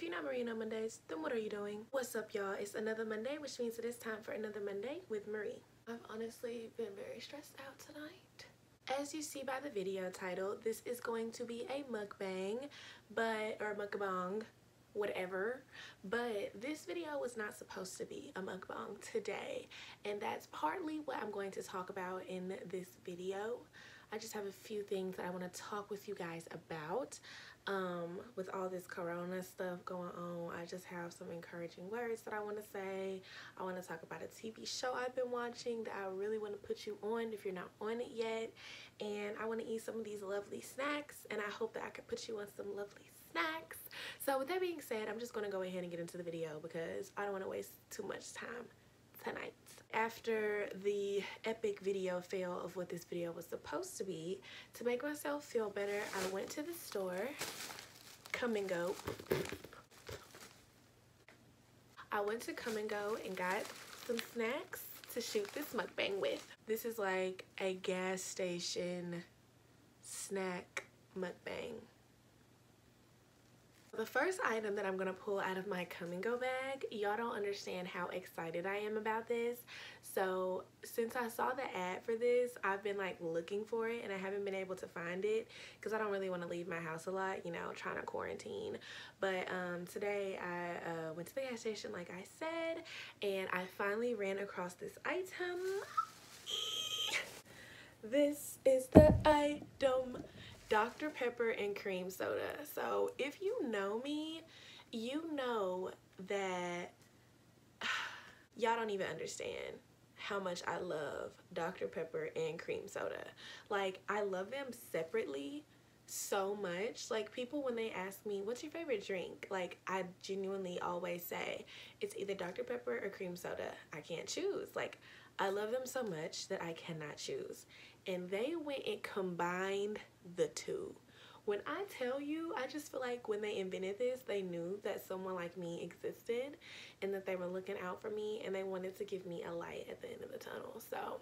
you're not Marie on Mondays, then what are you doing? What's up, y'all? It's another Monday, which means it is time for another Monday with Marie. I've honestly been very stressed out tonight. As you see by the video title, this is going to be a mukbang, or mukbang, whatever. But this video was not supposed to be a mukbang today, and that's partly what I'm going to talk about in this video. I just have a few things that I want to talk with you guys about. With all this corona stuff going on, I just have some encouraging words that I want to say. I want to talk about a TV show I've been watching that I really want to put you on if you're not on it yet. And I want to eat some of these lovely snacks, and I hope that I could put you on some lovely snacks. So with that being said, I'm just going to go ahead and get into the video because I don't want to waste too much time tonight. After the epic video fail of what this video was supposed to be, to make myself feel better, I went to the store, Come and Go. I went to Come and Go and got some snacks to shoot this mukbang with. This is like a gas station snack mukbang. The first item that I'm going to pull out of my Come and Go bag, y'all don't understand how excited I am about this. So since I saw the ad for this, I've been like looking for it and I haven't been able to find it because I don't really want to leave my house a lot, you know, trying to quarantine. But today I went to the gas station like I said, and I finally ran across this item. This is the item. Dr. Pepper and cream soda. So if you know me, you know that y'all don't even understand how much I love Dr. Pepper and cream soda. Like, I love them separately so much. Like, people, when they ask me what's your favorite drink, like, I genuinely always say it's either Dr. Pepper or cream soda. I can't choose. Like, I love them so much that I cannot choose. And they went and combined the two. When I tell you, I just feel like when they invented this, they knew that someone like me existed and that they were looking out for me and they wanted to give me a light at the end of the tunnel. So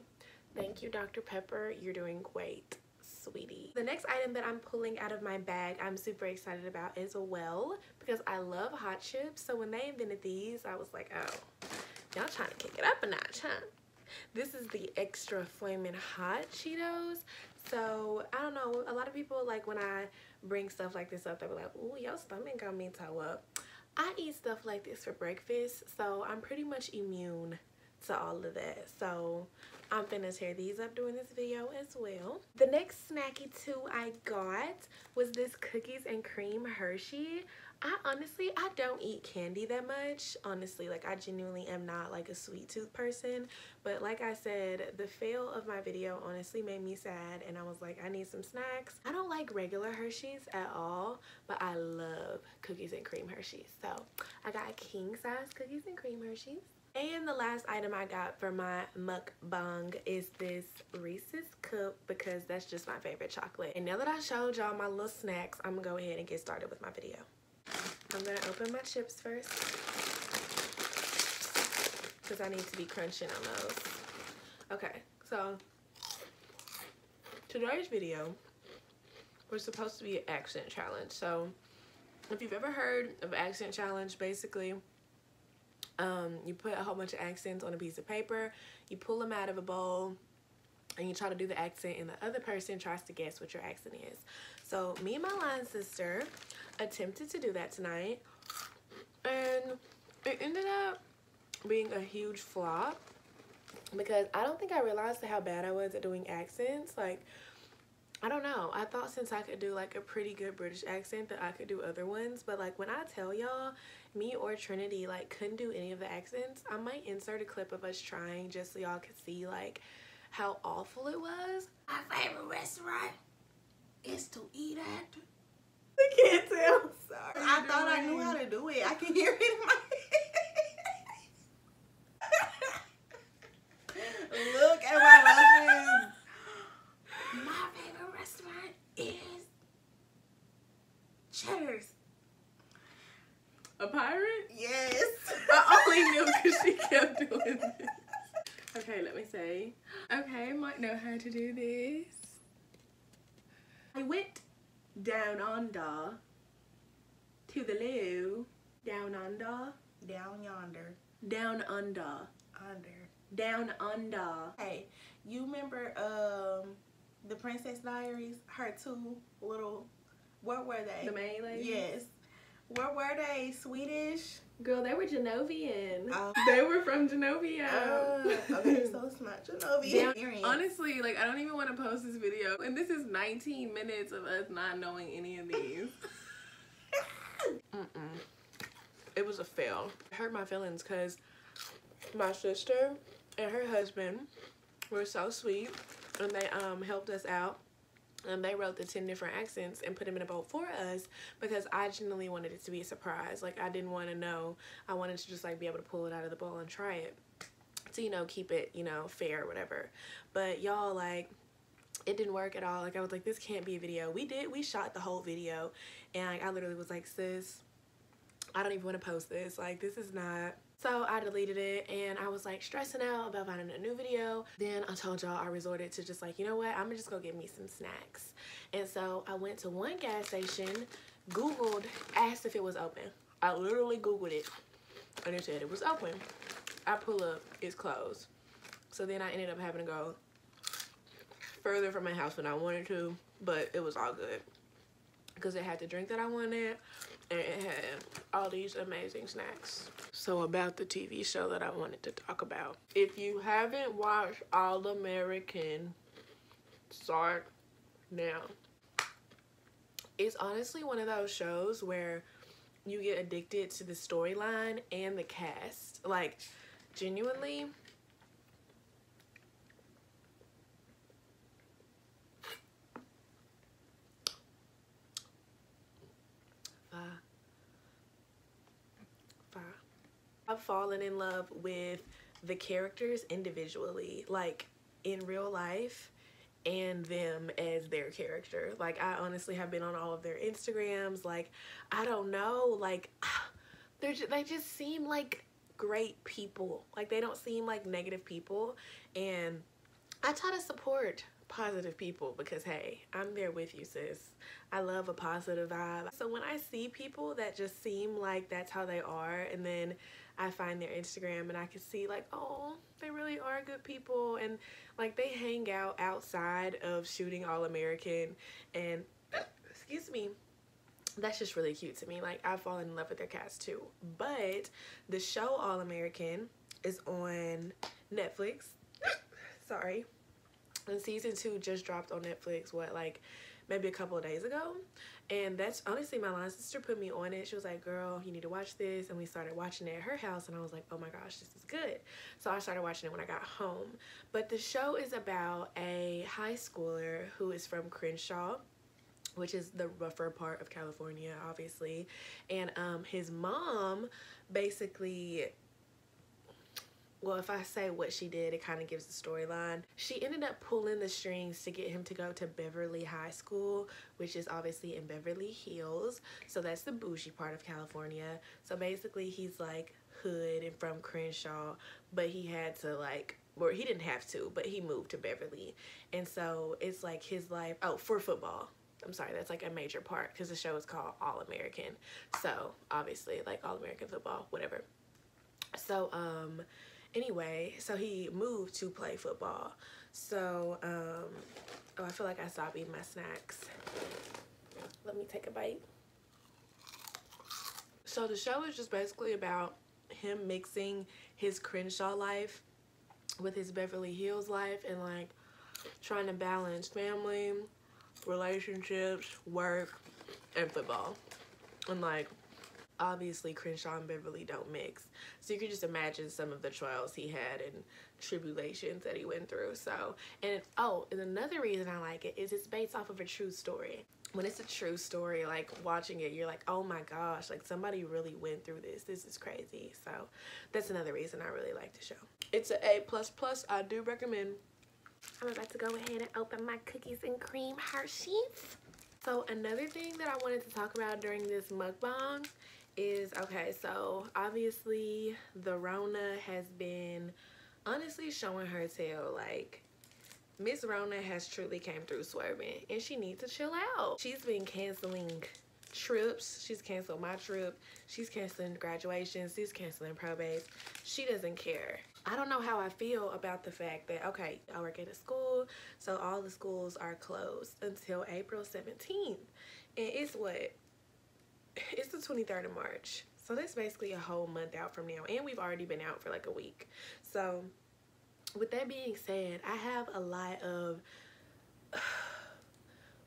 thank you, Dr. Pepper. You're doing great, sweetie. The next item that I'm pulling out of my bag, I'm super excited about as well because I love hot chips. So when they invented these, I was like, oh, y'all trying to kick it up a notch, huh? This is the extra flaming hot Cheetos. So I don't know, a lot of people, like, when I bring stuff like this up, they were like, ooh, your stomach got me toe up. I eat stuff like this for breakfast, so I'm pretty much immune to all of that. So I'm finna tear these up during this video as well. The next snacky too I got was this cookies and cream Hershey. I don't eat candy that much, honestly. Like, I genuinely am not like a sweet tooth person, but like I said, the fail of my video honestly made me sad, and I was like, I need some snacks. I don't like regular Hershey's at all, but I love cookies and cream Hershey's. So I got king size cookies and cream Hershey's. And the last item I got for my mukbang is this Reese's cup because that's just my favorite chocolate. And now that I showed y'all my little snacks, I'm gonna go ahead and get started with my video. I'm gonna open my chips first because I need to be crunching on those. Okay, so today's video was supposed to be an accent challenge. So if you've ever heard of accent challenge, basically you put a whole bunch of accents on a piece of paper, you pull them out of a bowl, and you try to do the accent, and the other person tries to guess what your accent is. So me and my line sister attempted to do that tonight, and it ended up being a huge flop because I don't think I realized how bad I was at doing accents. Like, I don't know, I thought since I could do like a pretty good British accent that I could do other ones, but like when I tell y'all, me or Trinity like couldn't do any of the accents. I might insert a clip of us trying just so y'all could see like how awful it was. My favorite restaurant is to eat at. I can't tell. Sorry. I thought I knew how to do it. I can hear it in my head. Look at my lashes. My favorite restaurant is Cheddar's. A pirate? Yes. I only knew because she kept doing this. Okay, let me say. Okay, I might know how to do this. I went down under to the loo under? Down yonder. Down under. Under. Down under. Hey, you remember the Princess Diaries? Her two little, what were they? The main ladies? Yes. What were they? Swedish? Girl, they were Genovian. Oh. They were from Genovia. Okay, so it's not Genovia. Honestly, like, I don't even want to post this video. And this is 19 minutes of us not knowing any of these. It was a fail. It hurt my feelings because my sister and her husband were so sweet. And they helped us out. And they wrote the 10 different accents and put them in a bowl for us because I genuinely wanted it to be a surprise. Like, I didn't want to know. I wanted to just, like, be able to pull it out of the bowl and try it to, you know, keep it, you know, fair or whatever. But y'all, like, it didn't work at all. Like, I was like, this can't be a video. We shot the whole video. And, like, I literally was like, sis, I don't even want to post this. Like, this is not... So I deleted it and I was like stressing out about finding a new video. Then I told y'all I resorted to just like, you know what, I'm gonna just go get me some snacks. And so I went to one gas station, Googled, asked if it was open. I literally Googled it and it said it was open. I pull up, it's closed. So then I ended up having to go further from my house than I wanted to, but it was all good because it had the drink that I wanted and it had all these amazing snacks. So about the TV show that I wanted to talk about. If you haven't watched All American, start now. It's honestly one of those shows where you get addicted to the storyline and the cast. Like, genuinely. I've fallen in love with the characters individually, like in real life, and them as their character. Like, I honestly have been on all of their Instagrams. Like, I don't know, like, they just seem like great people. Like, they don't seem like negative people, and I try to support positive people because, hey, I'm there with you, sis. I love a positive vibe. So when I see people that just seem like that's how they are, and then I find their Instagram and I can see like, oh, they really are good people, and like they hang out outside of shooting All American, and excuse me, that's just really cute to me. Like, I've fallen in love with their cast too. But the show All American is on Netflix. Sorry. And season 2 just dropped on Netflix, what, like maybe a couple of days ago. And that's honestly, my line sister put me on it. She was like, girl, you need to watch this. And we started watching it at her house, and I was like, oh my gosh, this is good. So I started watching it when I got home. But the show is about a high schooler who is from Crenshaw, which is the rougher part of California, obviously. And his mom basically, well, if I say what she did, it kind of gives the storyline. She ended up pulling the strings to get him to go to Beverly High School, which is obviously in Beverly Hills. So that's the bougie part of California. So basically he's like hood and from Crenshaw, but he had to like, or he didn't have to, but he moved to Beverly. And so it's like his life, oh, for football. I'm sorry, that's like a major part because the show is called All American. So obviously like All American football, whatever. So, anyway, so he moved to play football. So, oh, I feel like I stopped eating my snacks. Let me take a bite. So the show is just basically about him mixing his Crenshaw life with his Beverly Hills life and like trying to balance family, relationships, work, and football. And like, obviously Crenshaw and Beverly don't mix, so you can just imagine some of the trials he had and tribulations that he went through. So, and oh, and another reason I like it is it's based off of a true story. When it's a true story, like watching it, you're like, oh my gosh, like somebody really went through this is crazy. So that's another reason I really like the show. It's an A++. I do recommend. I'm about to go ahead and open my cookies and cream Hershey's. So another thing that I wanted to talk about during this mukbang is, okay, so obviously the Rona has been honestly showing her tail. Like, Miss Rona has truly came through swerving, and she needs to chill out. She's been canceling trips. She's canceled my trip. She's canceling graduations. She's canceling probates. She doesn't care. I don't know how I feel about the fact that, okay, I work at a school, so all the schools are closed until April 17th. And it's what? It's the 23rd of March. So that's basically a whole month out from now. And we've already been out for like a week. So with that being said, I have a lot of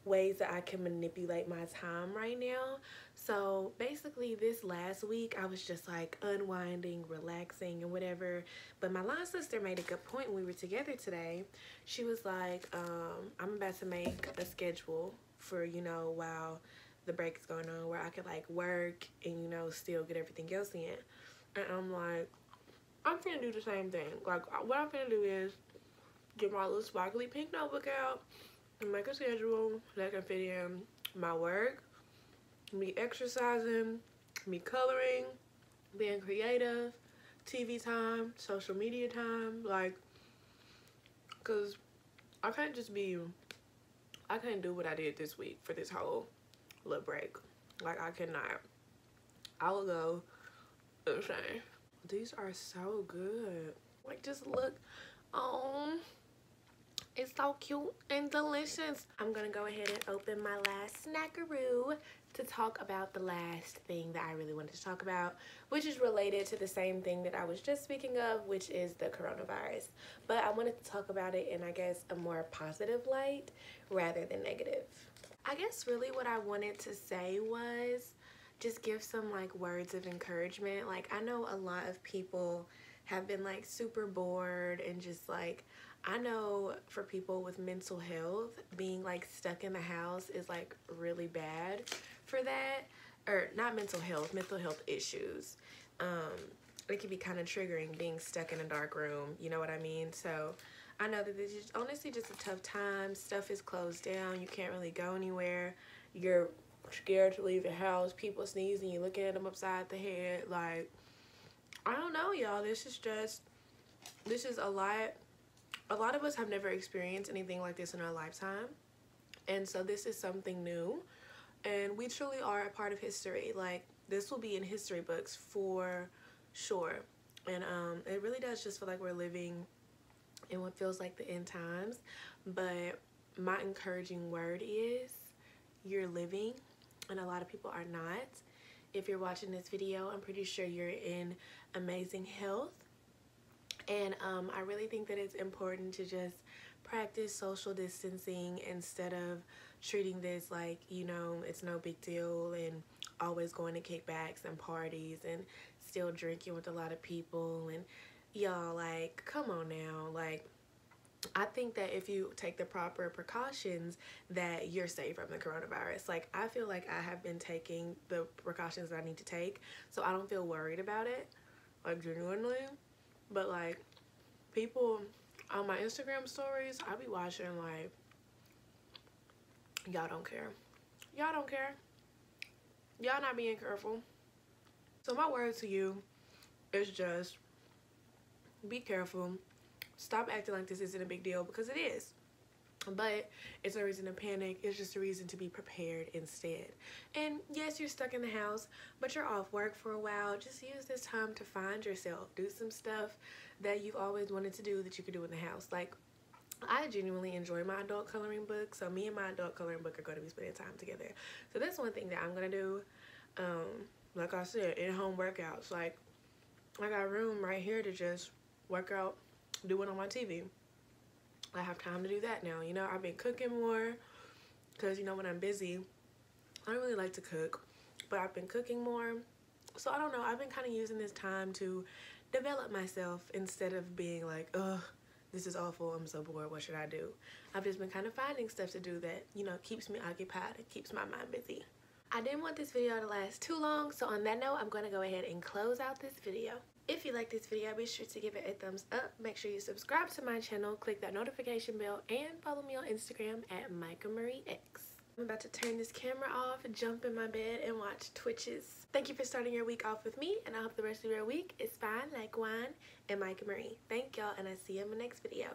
ways that I can manipulate my time right now. So basically this last week I was just like unwinding, relaxing and whatever. But my line sister made a good point when we were together today. She was like, I'm about to make a schedule for, you know, while the break is going on, where I could like work and, you know, still get everything else in. And I'm like, I'm finna do the same thing. Like, what I'm finna do is get my little sparkly pink notebook out and make a schedule that can fit in my work, me exercising, me coloring, being creative, TV time, social media time, like, cause I can't do what I did this week for this whole little break. Like, I cannot. I will go insane. These are so good. Like, just look. It's so cute and delicious. I'm gonna go ahead and open my last snackaroo to talk about the last thing that I really wanted to talk about, which is related to the same thing that I was just speaking of, which is the coronavirus. But I wanted to talk about it in, I guess, a more positive light rather than negative. I guess really what I wanted to say was just give some like words of encouragement. Like, I know a lot of people have been like super bored and just like, I know for people with mental health, being like stuck in the house is like really bad for that. Or not mental health issues. It can be kind of triggering being stuck in a dark room, you know what I mean? So I know that this is honestly just a tough time. Stuff is closed down. You can't really go anywhere. You're scared to leave the house. People sneeze and you look at them upside the head. Like, I don't know, y'all. This is a lot. A lot of us have never experienced anything like this in our lifetime. And so this is something new. And we truly are a part of history. Like, this will be in history books for sure. And it really does just feel like we're living in what feels like the end times. But my encouraging word is you're living, and a lot of people are not. If you're watching this video, I'm pretty sure you're in amazing health. And I really think that it's important to just practice social distancing instead of treating this like, you know, it's no big deal and always going to kickbacks and parties and still drinking with a lot of people. And y'all, like, come on now. Like, I think that if you take the proper precautions that you're safe from the coronavirus. Like, I feel like I have been taking the precautions that I need to take, so I don't feel worried about it, like, genuinely. But like, people on my Instagram stories, I be watching like, y'all don't care. Y'all don't care. Y'all not being careful. So my word to you is just be careful. Stop acting like this isn't a big deal, because it is. But it's no reason to panic. It's just a reason to be prepared instead. And yes, you're stuck in the house, but you're off work for a while. Just use this time to find yourself. Do some stuff that you've always wanted to do that you could do in the house. Like, I genuinely enjoy my adult coloring book. So me and my adult coloring book are going to be spending time together. So that's one thing that I'm going to do. Like I said, in-home workouts. Like, I got room right here to just work out, do it on my TV. I have time to do that now. You know, I've been cooking more because, you know, when I'm busy, I don't really like to cook, but I've been cooking more. So I don't know, I've been kind of using this time to develop myself instead of being like, ugh, this is awful, I'm so bored, what should I do? I've just been kind of finding stuff to do that, you know, keeps me occupied and keeps my mind busy. I didn't want this video to last too long, so on that note, I'm going to go ahead and close out this video. If you like this video, be sure to give it a thumbs up. Make sure you subscribe to my channel, click that notification bell, and follow me on Instagram at MicahMarieX. I'm about to turn this camera off, jump in my bed, and watch Twitches. Thank you for starting your week off with me, and I hope the rest of your week is fine like wine and Micah Marie. Thank y'all, and I see you in my next video.